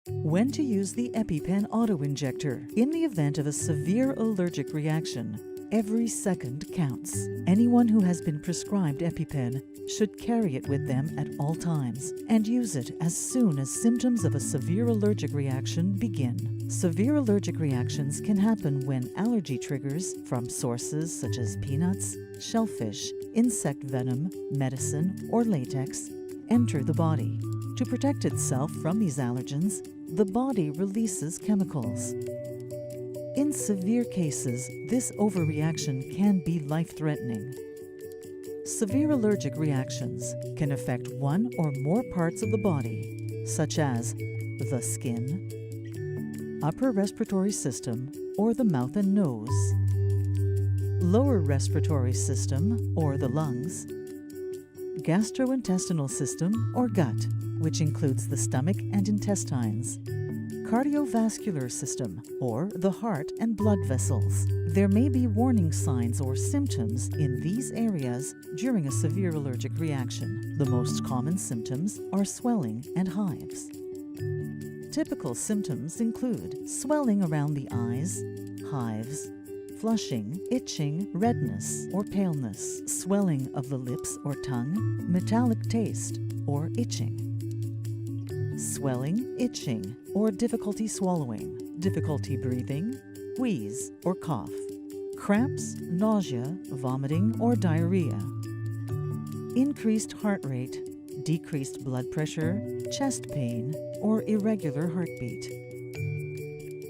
When to use the EpiPen Auto-Injector. In the event of a severe allergic reaction, every second counts. Anyone who has been prescribed EpiPen should carry it with them at all times and use it as soon as symptoms of a severe allergic reaction begin. Severe allergic reactions can happen when allergy triggers from sources such as peanuts, shellfish, insect venom, medicine, or latex enter the body. To protect itself from these allergens, the body releases chemicals. In severe cases, this overreaction can be life-threatening. Severe allergic reactions can affect one or more parts of the body, such as the skin, upper respiratory system, or the mouth and nose, lower respiratory system, or the lungs, gastrointestinal system, or gut, which includes the stomach and intestines, cardiovascular system, or the heart and blood vessels. There may be warning signs or symptoms in these areas during a severe allergic reaction. The most common symptoms are swelling and hives. Typical symptoms include swelling around the eyes, hives, flushing, itching, redness or paleness, swelling of the lips or tongue, metallic taste, or itching. Swelling, itching, or difficulty swallowing, difficulty breathing, wheeze or cough, cramps, nausea, vomiting, or diarrhea, increased heart rate, decreased blood pressure, chest pain, or irregular heartbeat,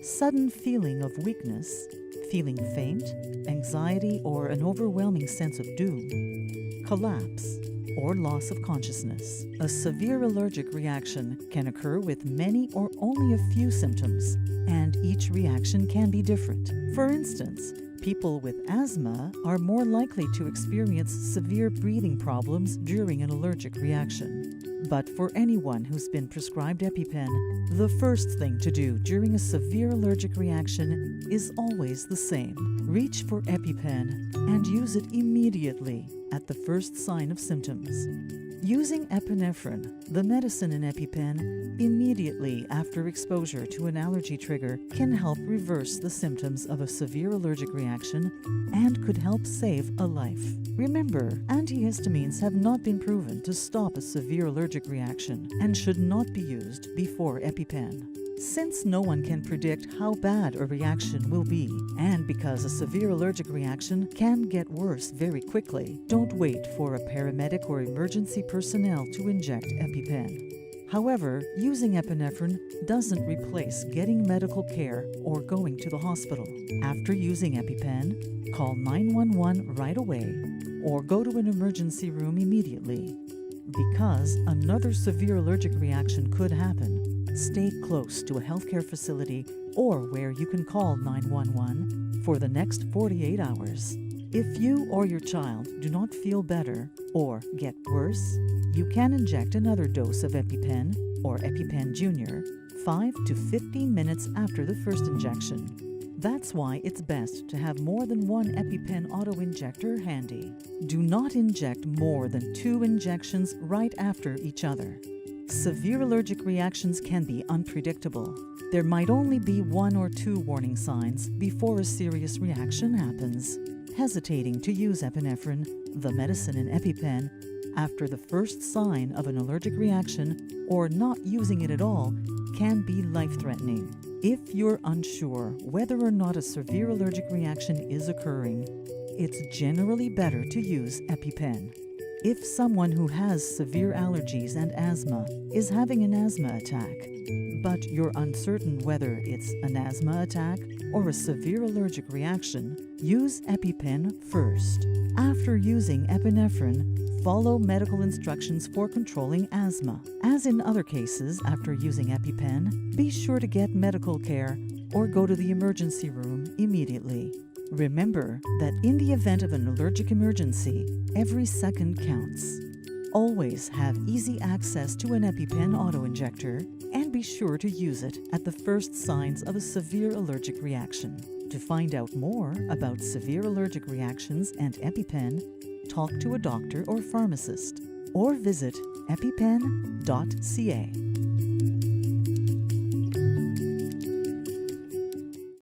sudden feeling of weakness, feeling faint, anxiety, or an overwhelming sense of doom, collapse, or loss of consciousness. A severe allergic reaction can occur with many or only a few symptoms, and each reaction can be different. For instance, people with asthma are more likely to experience severe breathing problems during an allergic reaction. But for anyone who's been prescribed EpiPen, the first thing to do during a severe allergic reaction is always the same. Reach for EpiPen and use it immediately at the first sign of symptoms. Using epinephrine, the medicine in EpiPen, immediately after exposure to an allergy trigger can help reverse the symptoms of a severe allergic reaction and could help save a life. Remember, antihistamines have not been proven to stop a severe allergic reaction and should not be used before EpiPen. Since no one can predict how bad a reaction will be, and because a severe allergic reaction can get worse very quickly, don't wait for a paramedic or emergency personnel to inject EpiPen. However, using epinephrine doesn't replace getting medical care or going to the hospital. After using EpiPen, call 911 right away or go to an emergency room immediately. Because another severe allergic reaction could happen, stay close to a healthcare facility or where you can call 911 for the next 48 hours. If you or your child do not feel better or get worse, you can inject another dose of EpiPen or EpiPen Junior 5 to 15 minutes after the first injection. That's why it's best to have more than one EpiPen auto-injector handy. Do not inject more than 2 injections right after each other. Severe allergic reactions can be unpredictable. There might only be 1 or 2 warning signs before a serious reaction happens. Hesitating to use epinephrine, the medicine in EpiPen, after the first sign of an allergic reaction or not using it at all can be life-threatening. If you're unsure whether or not a severe allergic reaction is occurring, it's generally better to use EpiPen. If someone who has severe allergies and asthma is having an asthma attack, but you're uncertain whether it's an asthma attack or a severe allergic reaction, use EpiPen first. After using epinephrine, follow medical instructions for controlling asthma. As in other cases, after using EpiPen, be sure to get medical care or go to the emergency room immediately. Remember that in the event of an allergic emergency, every second counts. Always have easy access to an EpiPen auto-injector and be sure to use it at the first signs of a severe allergic reaction. To find out more about severe allergic reactions and EpiPen, talk to a doctor or pharmacist or visit epipen.ca.